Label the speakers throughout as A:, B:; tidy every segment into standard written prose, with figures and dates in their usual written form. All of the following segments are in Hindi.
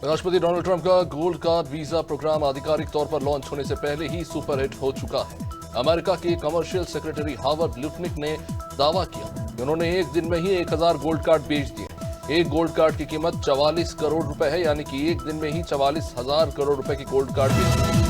A: राष्ट्रपति डोनाल्ड ट्रंप का गोल्ड कार्ड वीजा प्रोग्राम आधिकारिक तौर पर लॉन्च होने से पहले ही सुपरहिट हो चुका है। अमेरिका के कमर्शियल सेक्रेटरी हावर्ड लुटनिक ने दावा किया कि उन्होंने एक दिन में ही 1000 गोल्ड कार्ड बेच दिए। एक गोल्ड कार्ड की कीमत 44 करोड़ रुपए है, यानी कि एक दिन में ही 44,000 करोड़ रुपए की गोल्ड कार्ड बेच दिए।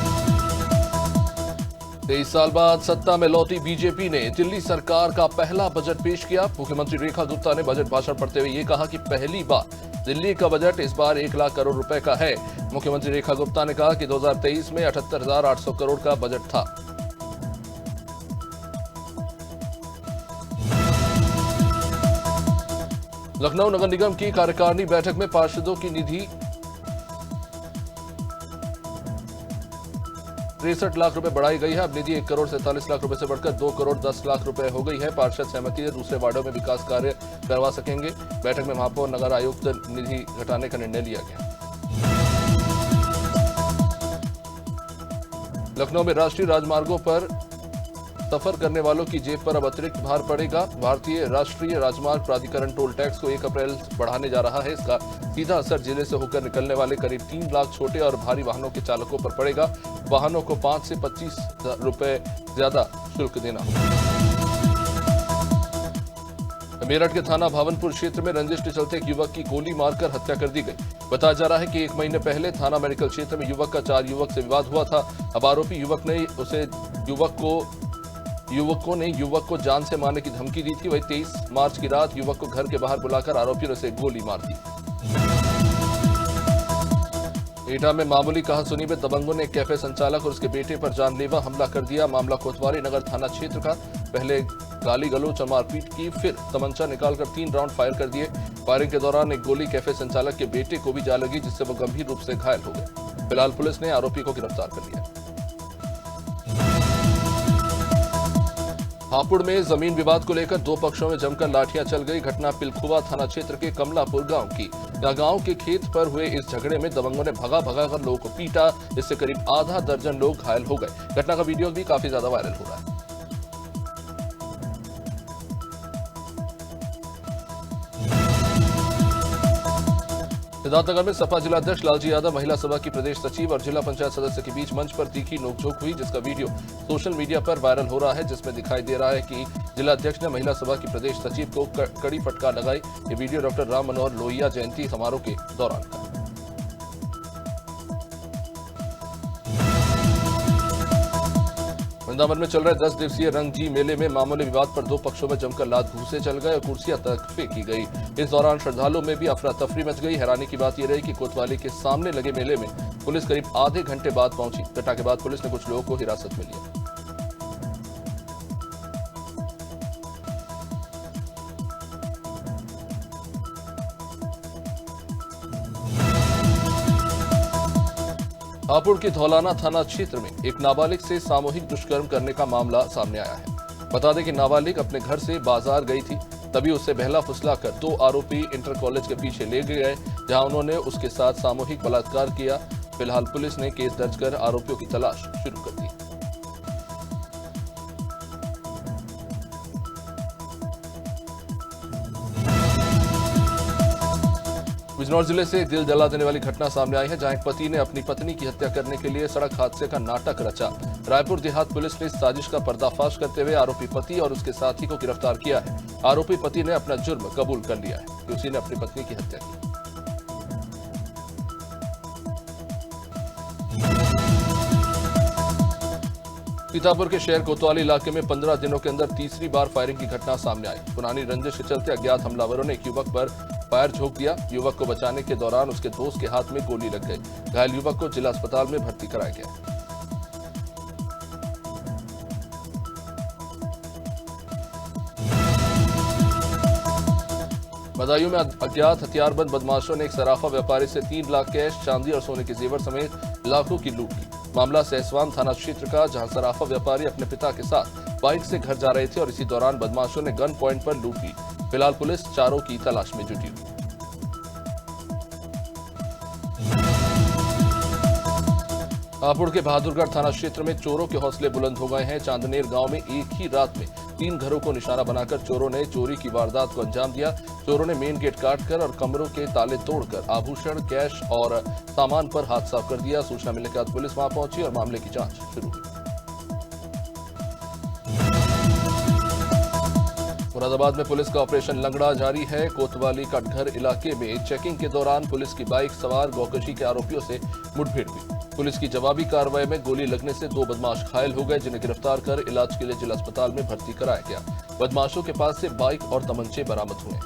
A: 23 साल बाद सत्ता में लौटी बीजेपी ने दिल्ली सरकार का पहला बजट पेश किया। मुख्यमंत्री रेखा गुप्ता ने बजट भाषण पढ़ते हुए ये कहा कि पहली बार दिल्ली का बजट इस बार 1 लाख करोड़ रुपए का है। मुख्यमंत्री रेखा गुप्ता ने कहा कि 2023 में 78,800 करोड़ का बजट था। लखनऊ नगर निगम की कार्यकारिणी बैठक में पार्षदों की निधि 63 लाख रुपए बढ़ाई गई है। अब निधि 1 करोड़ 47 लाख रुपए से बढ़कर 2 करोड़ 10 लाख रुपए हो गई है। पार्षद सहमति से दूसरे वार्डों में विकास कार्य करवा सकेंगे। बैठक में महापौर नगर आयुक्त निधि घटाने का निर्णय लिया गया। लखनऊ में राष्ट्रीय राजमार्गों पर सफर करने वालों की जेब पर अब अतिरिक्त भार पड़ेगा। भारतीय राष्ट्रीय राजमार्ग प्राधिकरण टोल टैक्स को 1 अप्रैल बढ़ाने जा रहा है। इसका सीधा असर जिले से होकर निकलने वाले करीब 3 लाख छोटे और भारी वाहनों के चालकों पर पड़ेगा। वाहनों को 5 से 25 रुपए ज्यादा शुल्क देना होगा। मेरठ के थाना भावनपुर क्षेत्र में रंजिश के चलते एक युवक की गोली मारकर हत्या कर दी गई। बताया जा रहा है कि 1 महीने पहले थाना मेडिकल क्षेत्र में युवक का 4 युवक से विवाद हुआ था। अब आरोपी युवकों ने युवक को जान से मारने की धमकी दी थी। वही 23 मार्च की रात युवक को घर के बाहर बुलाकर आरोपियों ने उसे गोली मार दी। एटा में मामूली कहासुनी में दबंगों ने कैफे संचालक और उसके बेटे पर जानलेवा हमला कर दिया। मामला कोतवाली नगर थाना क्षेत्र का। पहले गाली गलौच और मारपीट की, फिर तमंचा निकालकर 3 राउंड फायर कर दिए। फायरिंग के दौरान एक गोली कैफे संचालक के बेटे को भी जा लगी, जिससे वो गंभीर रूप से घायल हो गए। फिलहाल पुलिस ने आरोपी को गिरफ्तार कर लिया। हापुड़ में जमीन विवाद को लेकर 2 पक्षों में जमकर लाठियां चल गई। घटना पिलखुवा थाना क्षेत्र के कमलापुर गांव की। यहां गांव के खेत पर हुए इस झगड़े में दबंगों ने भगा-भगा कर लोगों को पीटा, जिससे करीब आधा दर्जन लोग घायल हो गए। घटना का वीडियो भी काफी ज्यादा वायरल हो रहा है। सिद्धार्थनगर में सपा जिलाध्यक्ष लालजी यादव, महिला सभा की प्रदेश सचिव और जिला पंचायत सदस्य के बीच मंच पर तीखी नोकझोंक हुई, जिसका वीडियो सोशल मीडिया पर वायरल हो रहा है, जिसमें दिखाई दे रहा है कि जिलाध्यक्ष ने महिला सभा की प्रदेश सचिव को कड़ी फटकार लगाई। ये वीडियो डॉक्टर राम मनोहर लोहिया जयंती समारोह के दौरान का। वृंदावन में चल रहे 10 दिवसीय रंगजी मेले में मामूली विवाद पर 2 पक्षों में जमकर लात घूंसे चल गए और कुर्सियां तक फेंकी गई। इस दौरान श्रद्धालुओं में भी अफरा तफरी मच गई। हैरानी की बात यह रही कि कोतवाली के सामने लगे मेले में पुलिस करीब आधे घंटे बाद पहुंची। घटना के बाद पुलिस ने कुछ लोगों को हिरासत में लिया। हापुड़ के धौलाना थाना क्षेत्र में एक नाबालिग से सामूहिक दुष्कर्म करने का मामला सामने आया है। बता दें कि नाबालिग अपने घर से बाजार गई थी, तभी उसे बहला फुसलाकर 2 आरोपी इंटर कॉलेज के पीछे ले गए, जहां उन्होंने उसके साथ सामूहिक बलात्कार किया। फिलहाल पुलिस ने केस दर्ज कर आरोपियों की तलाश शुरू कर दी। बिजनौर जिले से दिल जला देने वाली घटना सामने आई है, जहां एक पति ने अपनी पत्नी की हत्या करने के लिए सड़क हादसे का नाटक रचा। रायपुर देहात पुलिस ने इस साजिश का पर्दाफाश करते हुए आरोपी पति और उसके साथी को गिरफ्तार किया है। आरोपी पति ने अपना जुर्म कबूल कर लिया है कि उसी ने अपनी पत्नी की हत्या की। सीतापुर के शहर कोतवाली इलाके में 15 दिनों के अंदर तीसरी बार फायरिंग की घटना सामने आई। पुरानी रंजिश के चलते अज्ञात हमलावरों ने एक युवक पर फायर झोंक दिया। युवक को बचाने के दौरान उसके दोस्त के हाथ में गोली लग गई। घायल युवक को जिला अस्पताल में भर्ती कराया गया। बदायूं में अज्ञात हथियारबंद बदमाशों ने एक सराफा व्यापारी से 3 लाख कैश, चांदी और सोने के जेवर समेत लाखों की लूट की। मामला सहसवान थाना क्षेत्र का, जहां सराफा व्यापारी अपने पिता के साथ बाइक से घर जा रहे थे और इसी दौरान बदमाशों ने गन पॉइंट पर लूट ली। फिलहाल पुलिस चारों की तलाश में जुटी हुई। हापुड़ के बहादुरगढ़ थाना क्षेत्र में चोरों के हौसले बुलंद हो गए हैं। चांदनेर गांव में एक ही रात में 3 घरों को निशाना बनाकर चोरों ने चोरी की वारदात को अंजाम दिया। चोरों ने मेन गेट काटकर और कमरों के ताले तोड़कर आभूषण, कैश और सामान पर हाथ साफ कर दिया। सूचना मिलने के बाद पुलिस वहां पहुंची और मामले की जांच शुरू हुई। मुरादाबाद में पुलिस का ऑपरेशन लंगड़ा जारी है। कोतवाली कटघर इलाके में चेकिंग के दौरान पुलिस की बाइक सवार गौकशी के आरोपियों से मुठभेड़ हुई। पुलिस की जवाबी कार्रवाई में गोली लगने से 2 बदमाश घायल हो गए, जिन्हें गिरफ्तार कर इलाज के लिए जिला अस्पताल में भर्ती कराया गया। बदमाशों के पास से बाइक और तमंचे बरामद हुए।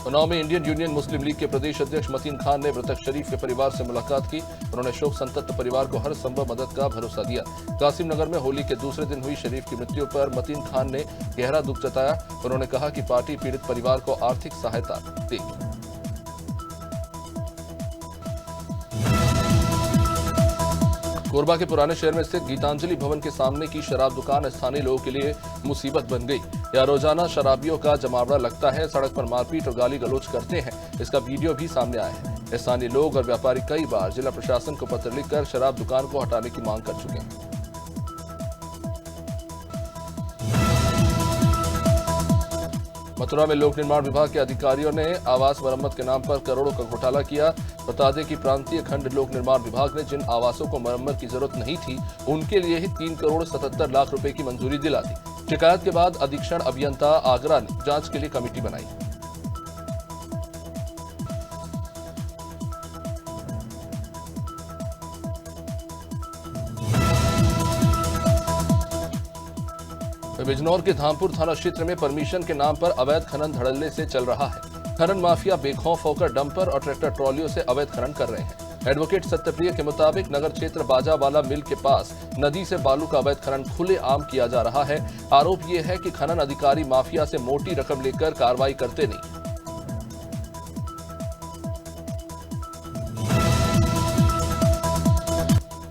A: उन्नाव में इंडियन यूनियन मुस्लिम लीग के प्रदेश अध्यक्ष मतीन खान ने मृतक शरीफ के परिवार से मुलाकात की। उन्होंने शोक संतप्त परिवार को हर संभव मदद का भरोसा दिया। कासिम नगर में होली के दूसरे दिन हुई शरीफ की मृत्यु पर मतीन खान ने गहरा दुख जताया। उन्होंने कहा कि पार्टी पीड़ित परिवार को आर्थिक सहायता देगी। कोरबा के पुराने शहर में स्थित गीतांजलि भवन के सामने की शराब दुकान स्थानीय लोगों के लिए मुसीबत बन गई। यह रोजाना शराबियों का जमावड़ा लगता है, सड़क पर मारपीट और गाली गलौज करते हैं। इसका वीडियो भी सामने आया है। स्थानीय लोग और व्यापारी कई बार जिला प्रशासन को पत्र लिखकर शराब दुकान को हटाने की मांग कर चुके हैं। मथुरा में लोक निर्माण विभाग के अधिकारियों ने आवास मरम्मत के नाम पर करोड़ों का घोटाला किया। बता दें कि प्रांतीय खंड लोक निर्माण विभाग ने जिन आवासों को मरम्मत की जरूरत नहीं थी, उनके लिए ही 3 करोड़ 77 लाख रुपए की मंजूरी दिला दी। शिकायत के बाद अधीक्षण अभियंता आगरा ने जांच के लिए कमेटी बनाई। बिजनौर के धामपुर थाना क्षेत्र में परमिशन के नाम पर अवैध खनन धड़ल्ले से चल रहा है। खनन माफिया बेखौफ होकर डंपर और ट्रैक्टर ट्रॉलियों से अवैध खनन कर रहे हैं। एडवोकेट सत्यप्रिय के मुताबिक नगर क्षेत्र बाजावाला मिल के पास नदी से बालू का अवैध खनन खुलेआम किया जा रहा है। आरोप यह है कि खनन अधिकारी माफिया से मोटी रकम लेकर कार्रवाई करते नहीं।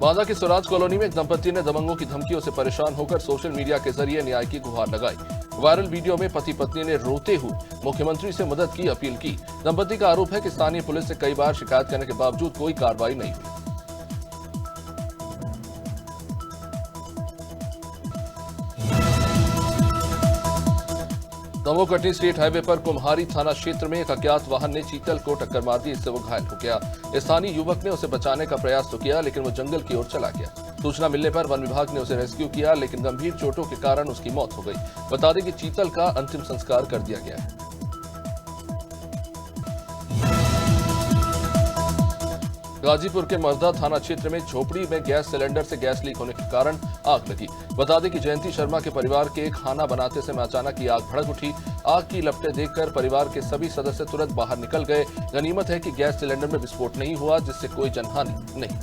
A: बांदा की स्वराज कॉलोनी में एक दंपति ने दबंगों की धमकियों से परेशान होकर सोशल मीडिया के जरिए न्याय की गुहार लगाई। वायरल वीडियो में पति पत्नी ने रोते हुए मुख्यमंत्री से मदद की अपील की। दंपति का आरोप है कि स्थानीय पुलिस से कई बार शिकायत करने के बावजूद कोई कार्रवाई नहीं हुई। दमोह कटनी स्टेट हाईवे पर कुम्हारी थाना क्षेत्र में एक अज्ञात वाहन ने चीतल को टक्कर मार दी, इससे वो घायल हो गया। स्थानीय युवक ने उसे बचाने का प्रयास तो किया, लेकिन वो जंगल की ओर चला गया। सूचना मिलने पर वन विभाग ने उसे रेस्क्यू किया, लेकिन गंभीर चोटों के कारण उसकी मौत हो गई। बता दें कि चीतल का अंतिम संस्कार कर दिया गया है। गाजीपुर के मर्दा थाना क्षेत्र में झोपड़ी में गैस सिलेंडर से गैस लीक होने के कारण आग लगी। बता दें कि जयंती शर्मा के परिवार के खाना बनाते समय अचानक ये आग भड़क उठी। आग की लपटें देखकर परिवार के सभी सदस्य तुरंत बाहर निकल गए। गनीमत है कि गैस सिलेंडर में विस्फोट नहीं हुआ, जिससे कोई जनहानि नहीं।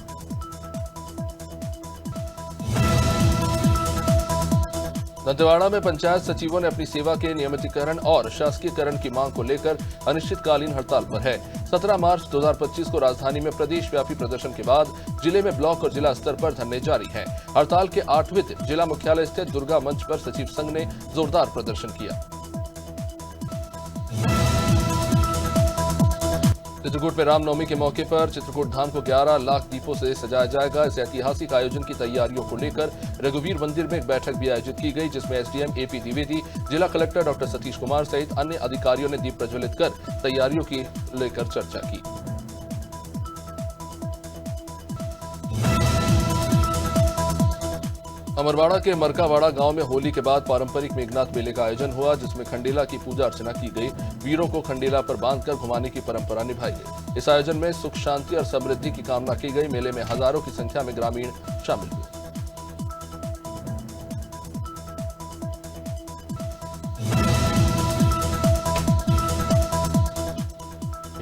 A: दंतेवाड़ा में पंचायत सचिवों ने अपनी सेवा के नियमितीकरण और शासकीयकरण की मांग को लेकर अनिश्चितकालीन हड़ताल पर है। 17 मार्च 2025 को राजधानी में प्रदेश व्यापी प्रदर्शन के बाद जिले में ब्लॉक और जिला स्तर पर धरने जारी हैं। हड़ताल के 8वें दिन जिला मुख्यालय स्थित दुर्गा मंच पर सचिव संघ ने जोरदार प्रदर्शन किया। चित्रकूट में रामनवमी के मौके पर चित्रकूट धाम को 11 लाख दीपों से सजाया जाएगा। इस ऐतिहासिक आयोजन की तैयारियों को लेकर रघुवीर मंदिर में एक बैठक भी आयोजित की गई, जिसमें एसडीएम एपी द्विवेदी, जिला कलेक्टर डॉक्टर सतीश कुमार सहित अन्य अधिकारियों ने दीप प्रज्वलित कर तैयारियों की लेकर चर्चा की। अमरवाड़ा के मरकावाड़ा गांव में होली के बाद पारंपरिक मेघनाथ मेले का आयोजन हुआ, जिसमें खंडेला की पूजा अर्चना की गई। वीरों को खंडेला पर बांधकर घुमाने की परंपरा निभाई गई। इस आयोजन में सुख शांति और समृद्धि की कामना की गई। मेले में हजारों की संख्या में ग्रामीण शामिल हुए।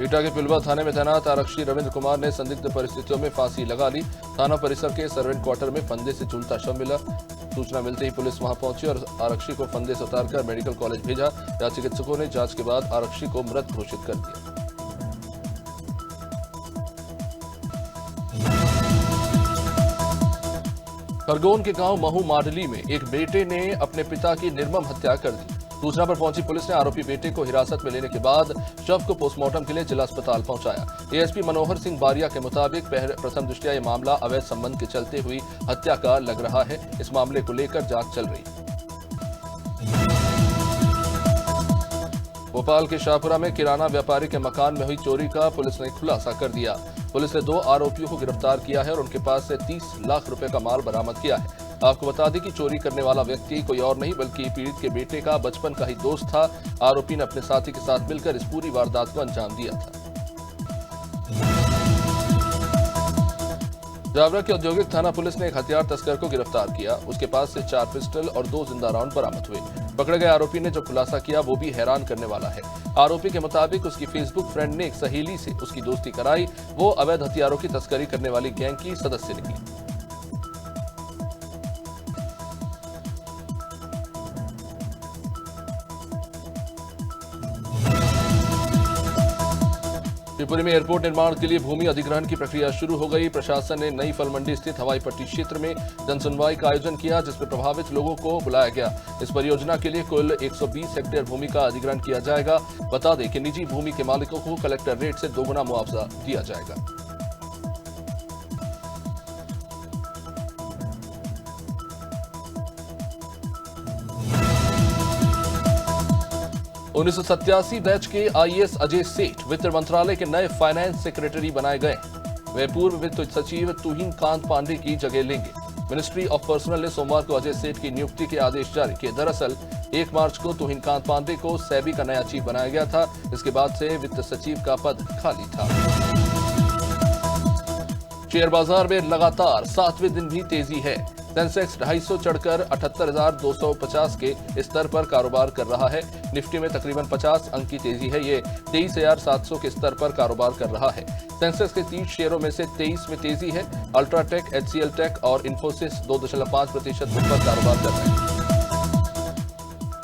A: एटा के पिलवा थाने में तैनात आरक्षी रविंद्र कुमार ने संदिग्ध परिस्थितियों में फांसी लगा ली। थाना परिसर के सर्वेंट क्वार्टर में फंदे से झूलता शव मिला। सूचना मिलते ही पुलिस वहां पहुंची और आरक्षी को फंदे से उतारकर मेडिकल कॉलेज भेजा। जहां चिकित्सकों ने जांच के बाद आरक्षी को मृत घोषित कर दिया। खरगोन के गांव महू माडली में एक बेटे ने अपने पिता की निर्मम हत्या कर दी। सूचना पर पहुंची पुलिस ने आरोपी बेटे को हिरासत में लेने के बाद शव को पोस्टमार्टम के लिए जिला अस्पताल पहुंचाया। एएसपी मनोहर सिंह बारिया के मुताबिक प्रथम दृष्टया यह मामला अवैध संबंध के चलते हुई हत्या का लग रहा है। इस मामले को लेकर जांच चल रही है। भोपाल के शाहपुरा में किराना व्यापारी के मकान में हुई चोरी का पुलिस ने खुलासा कर दिया। पुलिस ने 2 आरोपियों को गिरफ्तार किया है और उनके पास से 30 लाख रुपए का माल बरामद किया है। आपको बता दें कि चोरी करने वाला व्यक्ति कोई और नहीं बल्कि पीड़ित के बेटे का बचपन का ही दोस्त था। आरोपी ने अपने साथी के साथ मिलकर इस पूरी वारदात को अंजाम दिया था। जावरा की औद्योगिक थाना पुलिस ने एक हथियार तस्कर को गिरफ्तार किया। उसके पास से 4 पिस्टल और 2 जिंदा राउंड बरामद हुए। पकड़े गए आरोपी ने जो खुलासा किया वो भी हैरान करने वाला है। आरोपी के मुताबिक उसकी फेसबुक फ्रेंड ने एक सहेली से उसकी दोस्ती कराई। वो अवैध हथियारों की तस्करी करने वाली गैंग की सदस्य निकली। शिवपुरी में एयरपोर्ट निर्माण के लिए भूमि अधिग्रहण की प्रक्रिया शुरू हो गई। प्रशासन ने नई फल मंडी स्थित हवाई पट्टी क्षेत्र में जनसुनवाई का आयोजन किया, जिसमें प्रभावित लोगों को बुलाया गया। इस परियोजना के लिए कुल 120 हेक्टेयर भूमि का अधिग्रहण किया जाएगा। बता दें कि निजी भूमि के मालिकों को कलेक्टर रेट से 2 गुना मुआवजा दिया जाएगा। उन्नीस सौ 87 बैच के आईएएस अजय सेठ वित्त मंत्रालय के नए फाइनेंस सेक्रेटरी बनाए गए। वे पूर्व वित्त सचिव तुहिन कांत पांडे की जगह लेंगे। मिनिस्ट्री ऑफ पर्सनल ने सोमवार को अजय सेठ की नियुक्ति के आदेश जारी किए। दरअसल 1 मार्च को तुहिन कांत पांडे को सेबी का नया चीफ बनाया गया था। इसके बाद से वित्त सचिव का पद खाली था। शेयर बाजार में लगातार 7वें दिन भी तेजी है। सेंसेक्स 250 चढ़कर 78,250 के स्तर पर कारोबार कर रहा है। निफ्टी में तकरीबन 50 अंक की तेजी है। ये 23,700 के स्तर पर कारोबार कर रहा है। सेंसेक्स के 30 शेयरों में से 23 में तेजी है। अल्ट्राटेक, एचसीएल टेक और इन्फोसिस 2.5% ऊपर कारोबार कर रहे हैं।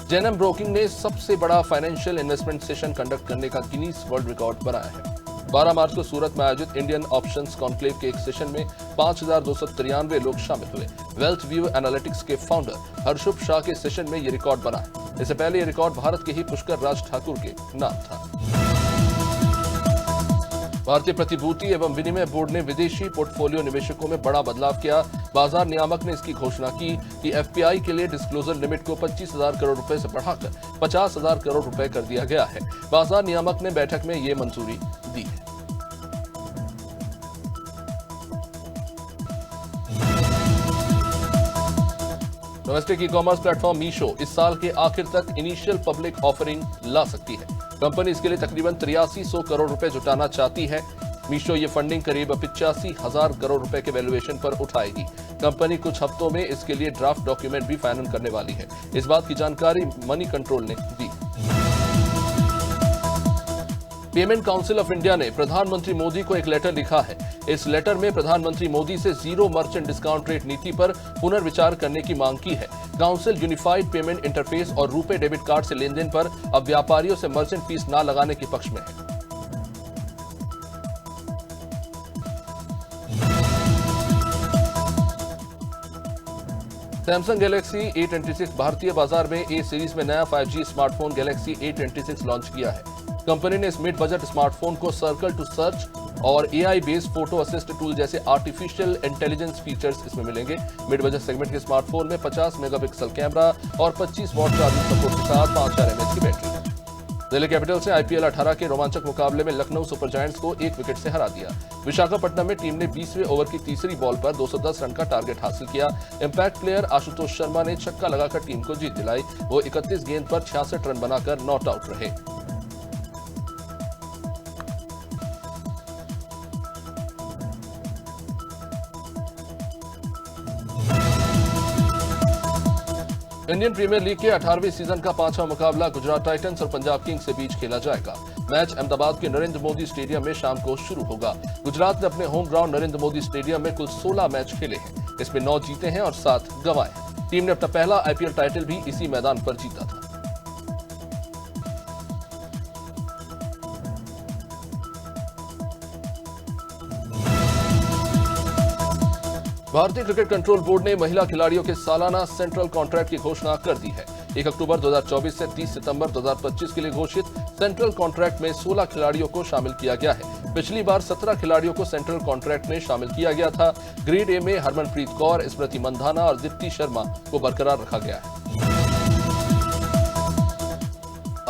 A: जेएनएम ब्रोकिंग ने सबसे बड़ा फाइनेंशियल इन्वेस्टमेंट सेशन कंडक्ट करने का गिनीज वर्ल्ड रिकॉर्ड बनाया है। 12 मार्च को सूरत में आयोजित इंडियन ऑप्शंस कॉन्क्लेव के एक सेशन में 5,293 लोग शामिल हुए। वेल्थ व्यू एनालिटिक्स के फाउंडर हर्षुभ शाह के सेशन में ये रिकॉर्ड बना है। इससे पहले ये रिकॉर्ड भारत के ही पुष्कर राज ठाकुर के नाम था। भारतीय प्रतिभूति एवं विनिमय बोर्ड ने विदेशी पोर्टफोलियो निवेशकों में बड़ा बदलाव किया। बाजार नियामक ने इसकी घोषणा की कि एफपीआई के लिए डिस्क्लोजर लिमिट को 25,000 करोड़ रुपए से बढ़ाकर 50,000 करोड़ रुपए कर दिया गया है। बाजार नियामक ने बैठक में ये मंजूरी दी है। Domestic e commerce platform Meesho इस साल के आखिर तक इनिशियल पब्लिक ऑफरिंग ला सकती है। कंपनी इसके लिए तकरीबन 8300 करोड़ रुपए जुटाना चाहती है। मीशो ये फंडिंग करीब 85,000 करोड़ रुपए के वैल्यूएशन पर उठाएगी। कंपनी कुछ हफ्तों में इसके लिए ड्राफ्ट डॉक्यूमेंट भी फाइनल करने वाली है। इस बात की जानकारी मनी कंट्रोल ने दी। पेमेंट काउंसिल ऑफ इंडिया ने प्रधानमंत्री मोदी को एक लेटर लिखा है। इस लेटर में प्रधानमंत्री मोदी से जीरो मर्चेंट डिस्काउंट रेट नीति पर पुनर्विचार करने की मांग की है। काउंसिल यूनिफाइड पेमेंट इंटरफेस और रुपे डेबिट कार्ड से लेनदेन पर अब व्यापारियों से मर्चेंट फीस न लगाने के पक्ष में है। सैमसंग गैलेक्सी A26 भारतीय बाजार में ए सीरीज में नया 5G smartphone Galaxy A26 launch किया है। कंपनी ने इस मिड बजट स्मार्टफोन को सर्कल टू सर्च और AI based photo assist tool जैसे आर्टिफिशियल इंटेलिजेंस फीचर्स इसमें मिलेंगे। मिड बजट सेगमेंट के स्मार्टफोन में 50 मेगापिक्सल कैमरा और 25 वॉट चार्जिंग सपोर्ट के साथ 5000 mAh की बैटरी है। दिल्ली कैपिटल्स ने IPL 18 के रोमांचक मुकाबले में लखनऊ सुपर जायंट्स को 1 विकेट से हरा दिया। विशाखापट्टनम में टीम ने 20वें ओवर की तीसरी बॉल पर 210 रन का टारगेट हासिल किया। इंपैक्ट प्लेयर आशुतोष शर्मा ने छक्का लगाकर टीम को जीत दिलाई। वो 31 गेंद पर 66 रन बनाकर नॉट आउट रहे। इंडियन प्रीमियर लीग के 18वें सीजन का 5वां मुकाबला गुजरात टाइटंस और पंजाब किंग्स के बीच खेला जाएगा। मैच अहमदाबाद के नरेंद्र मोदी स्टेडियम में शाम को शुरू होगा। गुजरात ने अपने home ground Narendra Modi stadium में कुल 16 मैच खेले हैं। इसमें 9 जीते हैं और 7 गंवाए हैं। टीम ने अपना पहला IPL टाइटल भी इसी मैदान पर जीता था। भारतीय क्रिकेट कंट्रोल बोर्ड ने महिला खिलाड़ियों के सालाना सेंट्रल कॉन्ट्रैक्ट की घोषणा कर दी है। 1 अक्टूबर 2024 से 30 सितंबर 2025 के लिए घोषित सेंट्रल कॉन्ट्रैक्ट में 16 खिलाड़ियों को शामिल किया गया है। पिछली बार 17 खिलाड़ियों को सेंट्रल कॉन्ट्रैक्ट में शामिल किया गया था। ग्रेड ए में हरमनप्रीत कौर, स्मृति मंधाना और दीप्ति शर्मा को बरकरार रखा गया है।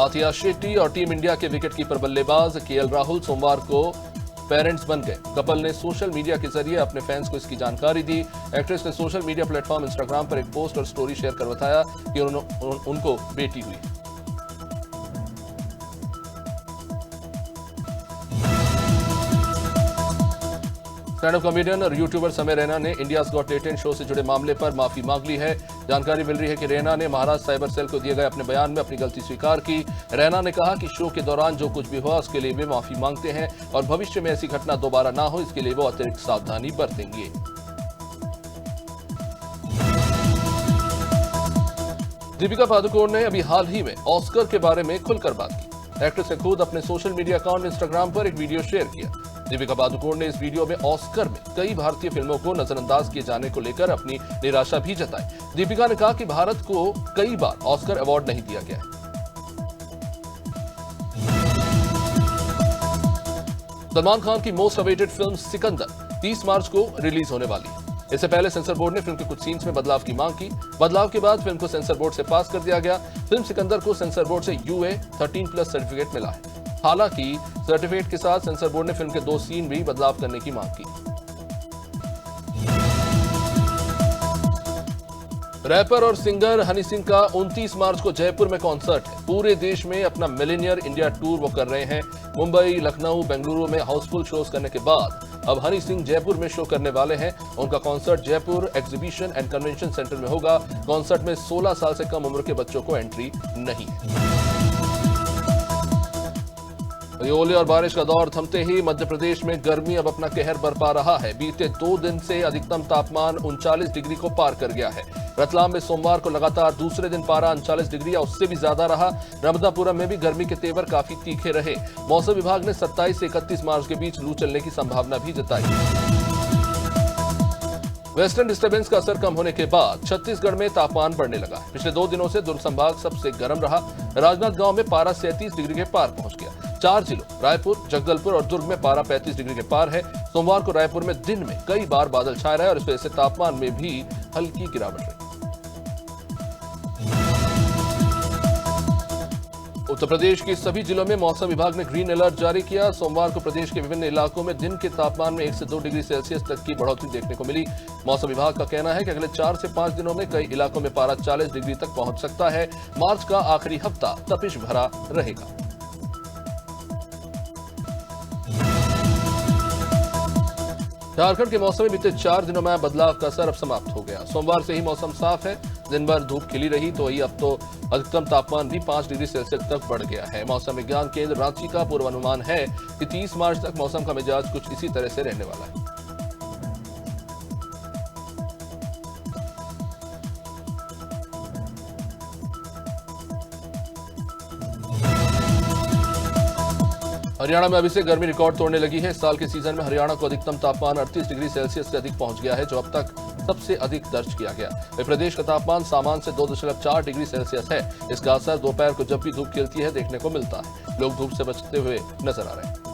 A: आथिया शेट्टी और टीम इंडिया के विकेटकीपर बल्लेबाज केएल राहुल सोमवार को पेरेंट्स बन गए। कपल ने सोशल मीडिया के जरिए अपने फैंस को इसकी जानकारी दी। एक्ट्रेस ने सोशल मीडिया प्लेटफॉर्म इंस्टाग्राम पर एक पोस्ट और स्टोरी शेयर कर बताया कि उनको बेटी हुई। स्टैंड अप कॉमेडियन और यूट्यूबर समय रैना ने इंडियाज गॉट टैलेंट शो से जुड़े मामले पर माफी मांग ली है। जानकारी मिल रही है कि रैना ने महाराष्ट्र साइबर सेल को दिए गए अपने बयान में अपनी गलती स्वीकार की। रैना ने कहा कि शो के दौरान जो कुछ भी हुआ उसके लिए वे माफी मांगते हैं और भविष्य में ऐसी घटना दोबारा ना हो इसके लिए वो अतिरिक्त सावधानी बरतेंगे। दीपिका पादुकोण ने अभी हाल ही में ऑस्कर के बारे में खुलकर बात की। एक्ट्रेस ने खुद अपने सोशल मीडिया अकाउंट इंस्टाग्राम पर एक वीडियो शेयर किया। दीपिका पादुकोण ने इस वीडियो में ऑस्कर में कई भारतीय फिल्मों को नजरअंदाज किए जाने को लेकर अपनी निराशा भी जताई। दीपिका ने कहा कि भारत को कई बार ऑस्कर अवार्ड नहीं दिया गया है। सलमान खान की मोस्ट अवेटेड फिल्म सिकंदर 30 मार्च को रिलीज होने वाली है। इससे पहले सेंसर बोर्ड ने फिल्म के कुछ सीन्स में बदलाव की मांग की। बदलाव के बाद फिल्म को सेंसर बोर्ड से पास कर दिया गया। फिल्म सिकंदर को सेंसर बोर्ड से UA 13+ सर्टिफिकेट मिला है। हालांकि सर्टिफिकेट के साथ सेंसर बोर्ड ने फिल्म के 2 सीन भी बदलाव करने की मांग की। रैपर और सिंगर हनी सिंह का 29 मार्च को जयपुर में कॉन्सर्ट है। पूरे देश में अपना मिलेनियर इंडिया टूर वो कर रहे हैं। मुंबई, लखनऊ, बेंगलुरु में हाउसफुल शोज करने के बाद अब हनी सिंह जयपुर में शो करने वाले हैं। उनका concert Jaipur exhibition and convention centre में होगा। कॉन्सर्ट में 16 साल से कम उम्र के बच्चों को एंट्री नहीं है। ओले और बारिश का दौर थमते ही मध्य प्रदेश में गर्मी अब अपना कहर बरपा रहा है। बीते 2 दिन से अधिकतम तापमान 39 डिग्री को पार कर गया है। रतलाम में सोमवार को लगातार दूसरे दिन पारा 39 डिग्री या उससे भी ज्यादा रहा। नर्मदापुरम में भी गर्मी के तेवर काफी तीखे रहे। मौसम विभाग ने 27 से 31 मार्च के बीच लू चलने की संभावना भी जताई। वेस्टर्न डिस्टर्बेंस का असर कम होने के बाद छत्तीसगढ़ में तापमान बढ़ने लगा। पिछले 2 दिनों से दुर्ग संभाग सबसे गर्म रहा। राजनांदगांव में पारा 37 डिग्री के पार पहुंच गया। 4 जिलों रायपुर, जगदलपुर और दुर्ग में पारा 35 डिग्री के पार है। सोमवार को रायपुर में दिन में कई बार बादल छाए रहे और इस वजह से तापमान में भी हल्की गिरावट रही। उत्तर प्रदेश के सभी जिलों में मौसम विभाग ने ग्रीन अलर्ट जारी किया। सोमवार को प्रदेश के विभिन्न इलाकों में दिन के तापमान में 1 से 2 डिग्री सेल्सियस तक की बढ़ोतरी देखने को मिली। मौसम विभाग का कहना है कि अगले 4 से 5 दिनों में कई इलाकों में पारा 40 डिग्री तक पहुंच सकता है। मार्च का आखिरी हफ्ता तपिश भरा रहेगा। झारखंड के मौसम में बीते 4 दिनों में बदलाव का असर अब समाप्त हो गया। सोमवार से ही मौसम साफ है। दिन भर धूप खिली रही तो वही अब तो अधिकतम तापमान भी 5 डिग्री सेल्सियस तक बढ़ गया है। मौसम विज्ञान केंद्र रांची का पूर्वानुमान है कि 30 मार्च तक मौसम का मिजाज कुछ इसी तरह से रहने वाला है। हरियाणा में अभी से गर्मी रिकॉर्ड तोड़ने लगी है। इस साल के सीजन में हरियाणा को अधिकतम तापमान 38 डिग्री सेल्सियस से अधिक पहुंच गया है, जो अब तक सबसे अधिक दर्ज किया गया। वह प्रदेश का तापमान सामान्य से 2.4 डिग्री सेल्सियस है। इसका असर दोपहर को जब भी धूप खिलती है देखने को मिलता है। लोग धूप से बचते हुए नजर आ रहे हैं।